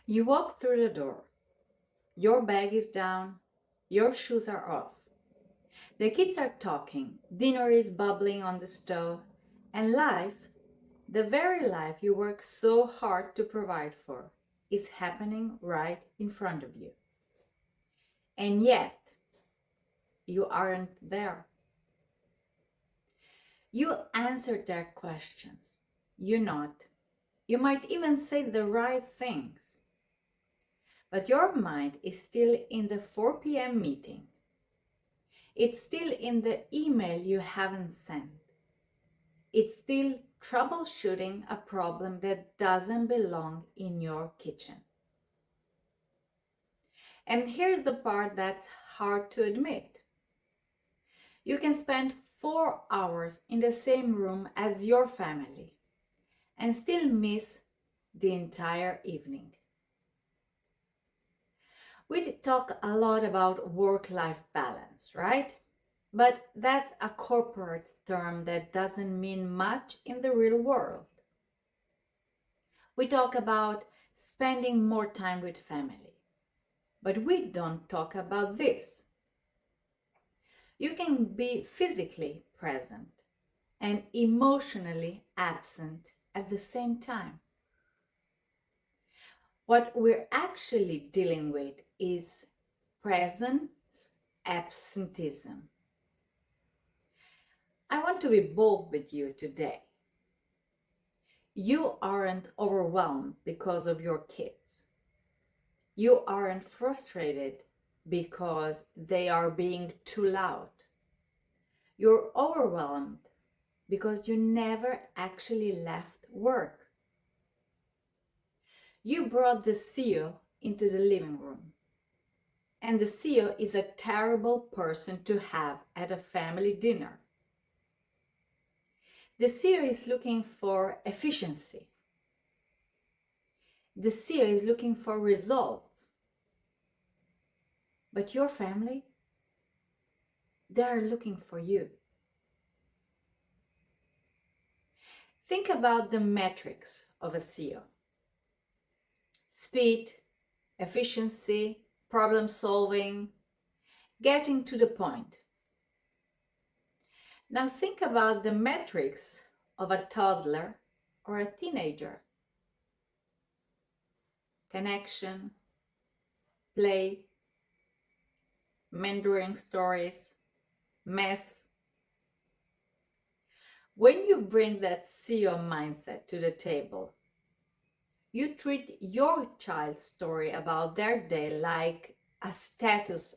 You walk through the door. Your bag is down. Your shoes are off. The kids are talking. Dinner is bubbling on the stove. And life, the very life you work so hard to provide for, is happening right in front of you. And yet, you aren't there. You answered their questions. You nod. You might even say the right things. But your mind is still in the 4 p.m. meeting. It's still in the email you haven't sent. It's still troubleshooting a problem that doesn't belong in your kitchen. And here's the part that's hard to admit. You can spend 4 hours in the same room as your family and still miss the entire evening. We talk a lot about work-life balance, right? But that's a corporate term that doesn't mean much in the real world. We talk about spending more time with family, but we don't talk about this. You can be physically present and emotionally absent at the same time. What we're actually dealing with is presence absenteeism. I want to be bold with you today. You aren't overwhelmed because of your kids. You aren't frustrated because they are being too loud. You're overwhelmed because you never actually left work. You brought the CEO into the living room. And the CEO is a terrible person to have at a family dinner. The CEO is looking for efficiency. The CEO is looking for results. But your family, they are looking for you. Think about the metrics of a CEO. Speed, efficiency, problem solving, getting to the point. Now think about the metrics of a toddler or a teenager. Connection, play, mentoring stories, mess. When you bring that CEO mindset to the table, you treat your child's story about their day like a status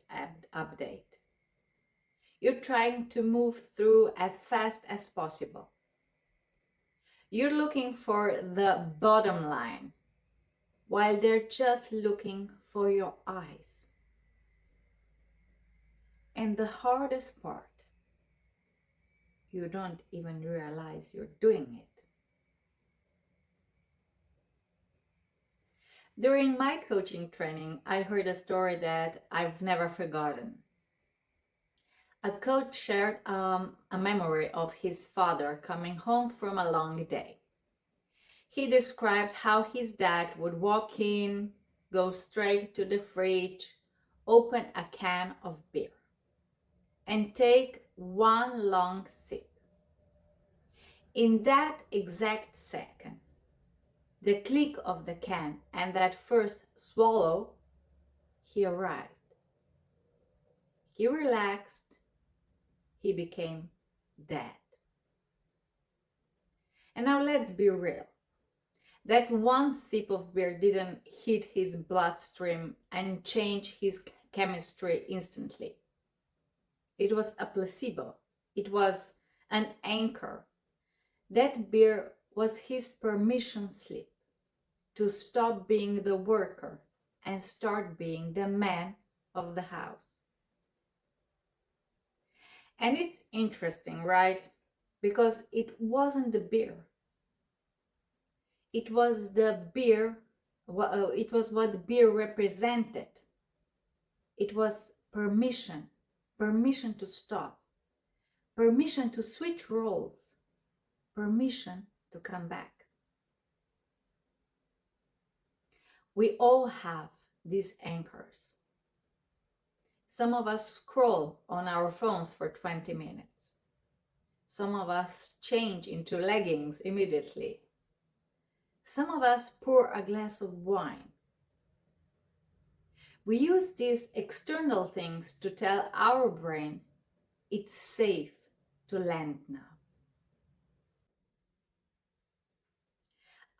update. You're trying to move through as fast as possible. You're looking for the bottom line, while they're just looking for your eyes. And the hardest part, you don't even realize you're doing it. During my coaching training, I heard a story that I've never forgotten. A coach shared a memory of his father coming home from a long day. He described how his dad would walk in, go straight to the fridge, open a can of beer, and take one long sip. In that exact second, the click of the can and that first swallow, he arrived. He relaxed. He became dead. And now let's be real. That one sip of beer didn't hit his bloodstream and change his chemistry instantly. It was a placebo. It was an anchor. That beer was his permission slip to stop being the worker and start being the man of the house. And it's interesting, right? Because it wasn't the beer. It was the beer, it was what the beer represented. It was permission to stop, permission to switch roles, permission to come back. We all have these anchors. Some of us scroll on our phones for 20 minutes. Some of us change into leggings immediately. Some of us pour a glass of wine. We use these external things to tell our brain it's safe to land now.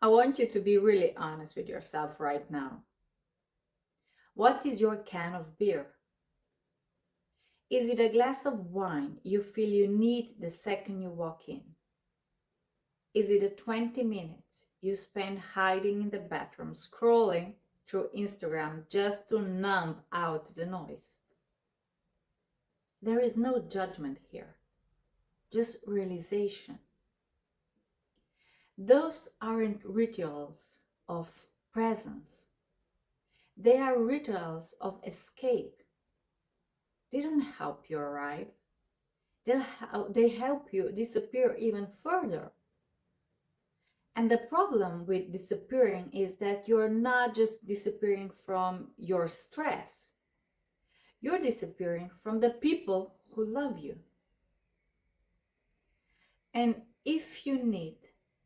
I want you to be really honest with yourself right now. What is your can of beer? Is it a glass of wine you feel you need the second you walk in? Is it the 20 minutes you spend hiding in the bathroom scrolling through Instagram just to numb out the noise? There is no judgment here, just realization. Those aren't rituals of presence. They are rituals of escape. They don't help you arrive. They help you disappear even further. And the problem with disappearing is that you're not just disappearing from your stress. You're disappearing from the people who love you. And if you need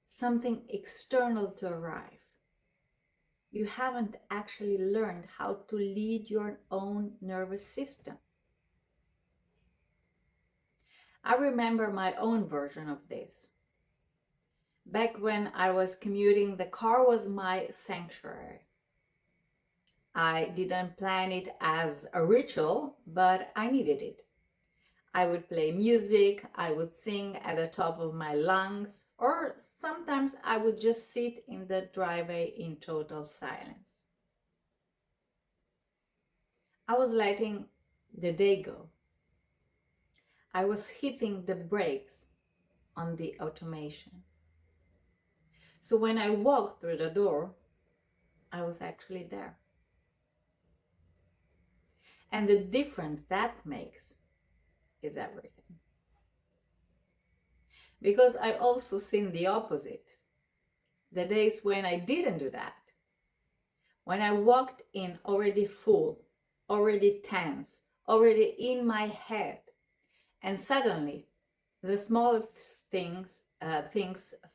something external to arrive, you haven't actually learned how to lead your own nervous system. I remember my own version of this. Back when I was commuting, the car was my sanctuary. I didn't plan it as a ritual, but I needed it. I would play music, I would sing at the top of my lungs, or sometimes I would just sit in the driveway in total silence. I was letting the day go. I was hitting the brakes on the automation. So when I walked through the door, I was actually there. And the difference that makes is everything. Because I also seen the opposite. The days when I didn't do that. When I walked in already full, already tense, already in my head, and suddenly the smallest things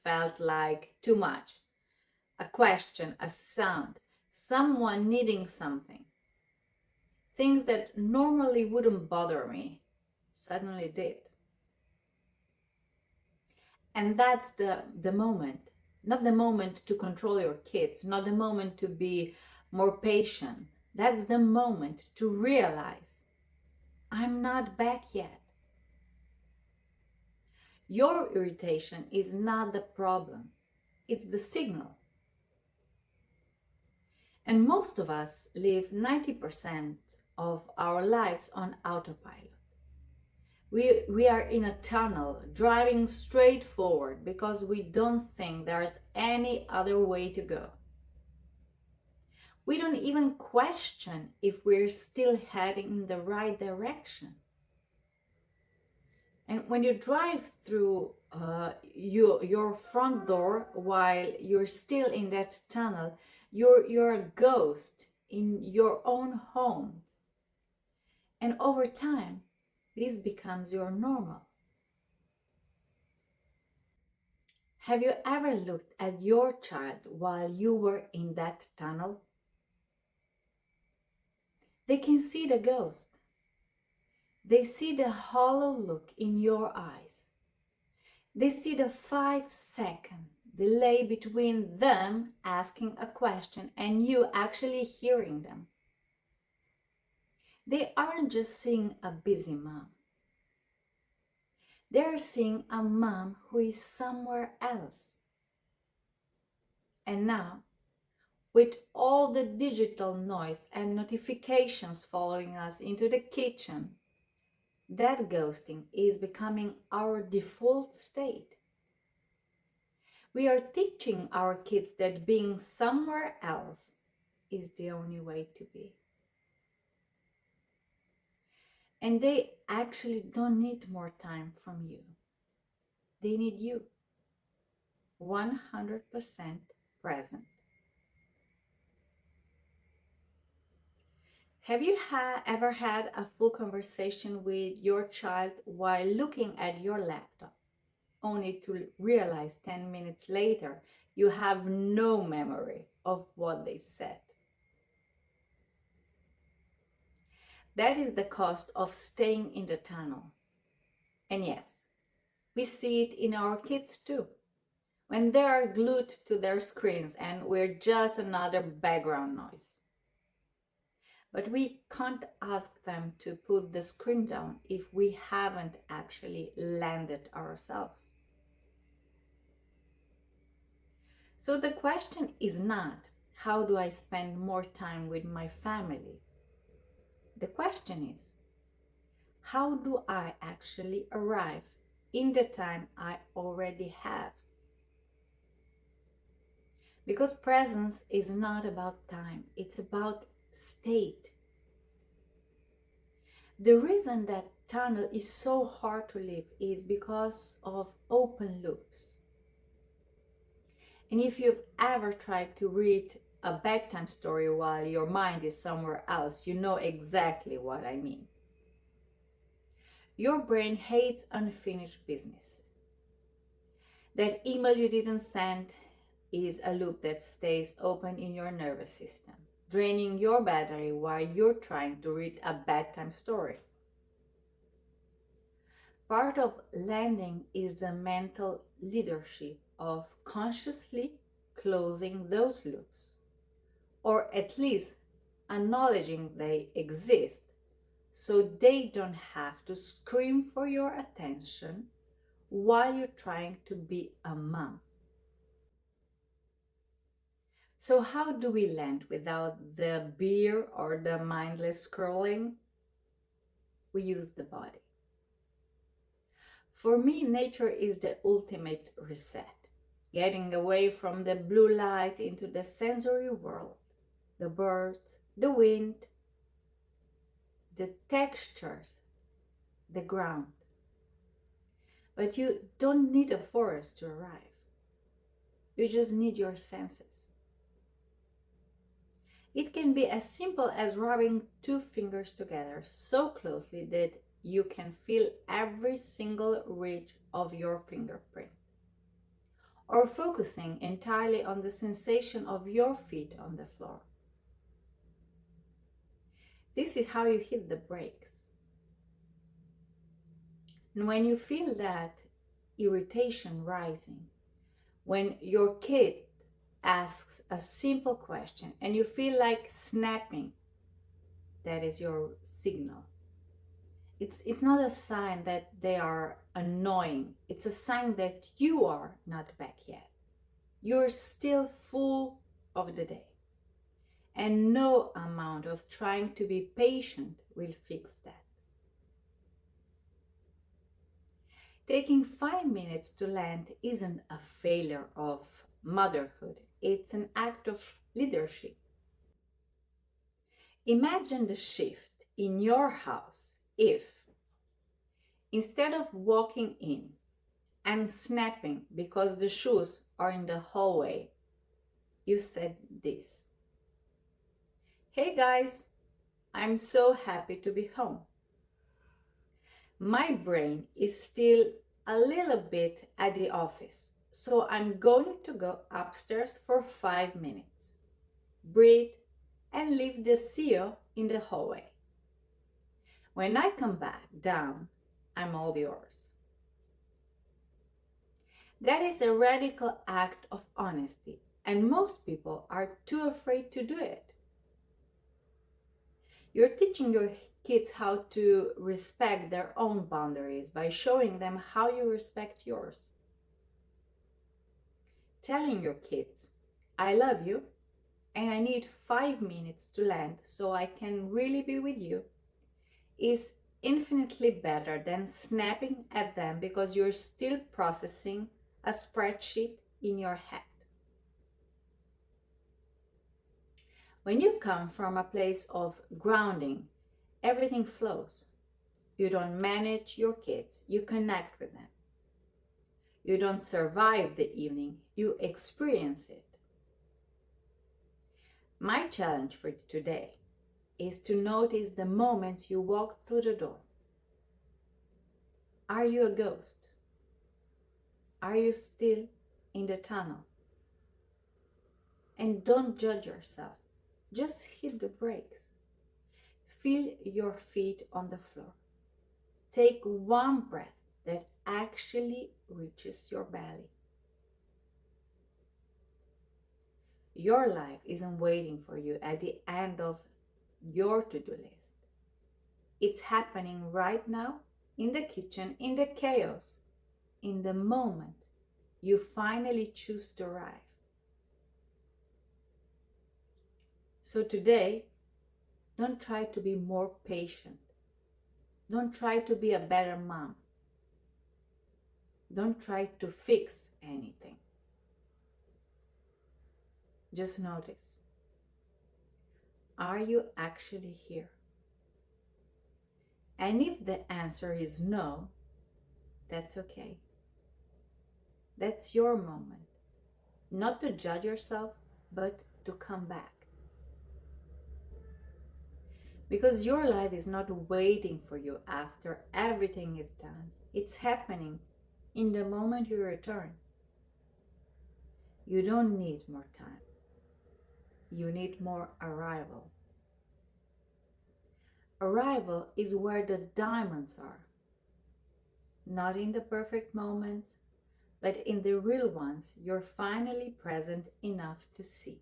felt like too much. A question, a sound, someone needing something. Things that normally wouldn't bother me suddenly did. And that's the moment. Not the moment to control your kids, not the moment to be more patient. That's the moment to realize I'm not back yet. Your irritation is not the problem, it's the signal. And most of us live 90% of our lives on autopilot. We are in a tunnel driving straight forward because we don't think there's any other way to go. We don't even question if we're still heading in the right direction. And when you drive through your front door while you're still in that tunnel, you're a ghost in your own home. And over time, this becomes your normal. Have you ever looked at your child while you were in that tunnel? They can see the ghost. They see the hollow look in your eyes. They see the 5-second delay between them asking a question and you actually hearing them. They aren't just seeing a busy mom. They're seeing a mom who is somewhere else. And now, with all the digital noise and notifications following us into the kitchen, that ghosting is becoming our default state. We are teaching our kids that being somewhere else is the only way to be. And they actually don't need more time from you. They need you 100% present. Have you ever had a full conversation with your child while looking at your laptop, only to realize 10 minutes later you have no memory of what they said? That is the cost of staying in the tunnel. And yes, we see it in our kids too. When they are glued to their screens and we're just another background noise. But we can't ask them to put the screen down if we haven't actually landed ourselves. So the question is not, how do I spend more time with my family? The question is, how do I actually arrive in the time I already have? Because presence is not about time, it's about state. The reason that tunnel is so hard to live is because of open loops. And if you've ever tried to read a bedtime story while your mind is somewhere else, you know exactly what I mean. Your brain hates unfinished business. That email you didn't send is a loop that stays open in your nervous system, draining your battery while you're trying to read a bedtime story. Part of landing is the mental leadership of consciously closing those loops, or at least acknowledging they exist so they don't have to scream for your attention while you're trying to be a mom. So, how do we land without the beer or the mindless scrolling? We use the body. For me, nature is the ultimate reset. Getting away from the blue light into the sensory world, the birds, the wind, the textures, the ground. But you don't need a forest to arrive. You just need your senses. It can be as simple as rubbing two fingers together so closely that you can feel every single ridge of your fingerprint, or focusing entirely on the sensation of your feet on the floor. This is how you hit the brakes. And when you feel that irritation rising, when your kid asks a simple question and you feel like snapping, that is your signal. It's not a sign that they are annoying. It's a sign that you are not back yet. You're still full of the day. And no amount of trying to be patient will fix that. Taking 5 minutes to land isn't a failure of motherhood. It's an act of leadership. Imagine the shift in your house if, instead of walking in and snapping because the shoes are in the hallway, you said this: "Hey guys, I'm so happy to be home. My brain is still a little bit at the office, so I'm going to go upstairs for 5 minutes. Breathe and leave the CEO in the hallway. When I come back down, I'm all yours." That is a radical act of honesty, and most people are too afraid to do it. You're teaching your kids how to respect their own boundaries by showing them how you respect yours. Telling your kids, "I love you and I need 5 minutes to land so I can really be with you," is infinitely better than snapping at them because you're still processing a spreadsheet in your head. When you come from a place of grounding, everything flows. You don't manage your kids, you connect with them. You don't survive the evening, you experience it. My challenge for today: is to notice the moments you walk through the door. Are you a ghost? Are you still in the tunnel? And don't judge yourself. Just hit the brakes. Feel your feet on the floor. Take one breath that actually reaches your belly. Your life isn't waiting for you at the end of your to-do list. It's happening right now, in the kitchen, in the chaos, in the moment you finally choose to arrive. So today, don't try to be more patient. Don't try to be a better mom. Don't try to fix anything. Just notice. Are you actually here? And if the answer is no, that's okay. That's your moment. Not to judge yourself, but to come back. Because your life is not waiting for you after everything is done. It's happening in the moment you return. You don't need more time. You need more arrival. Arrival is where the diamonds are. Not in the perfect moments, but in the real ones you're finally present enough to see.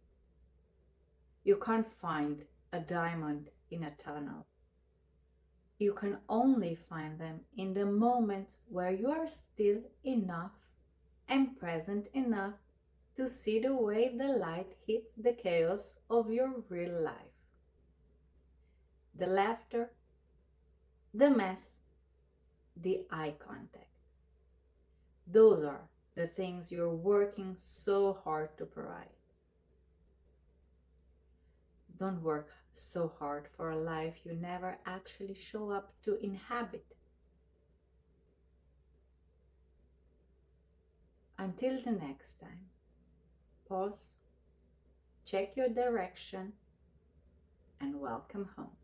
You can't find a diamond in a tunnel. You can only find them in the moments where you are still enough and present enough to see the way the light hits the chaos of your real life. The laughter, the mess, the eye contact. Those are the things you're working so hard to provide. Don't work so hard for a life you never actually show up to inhabit. Until the next time, pause, check your direction, and welcome home.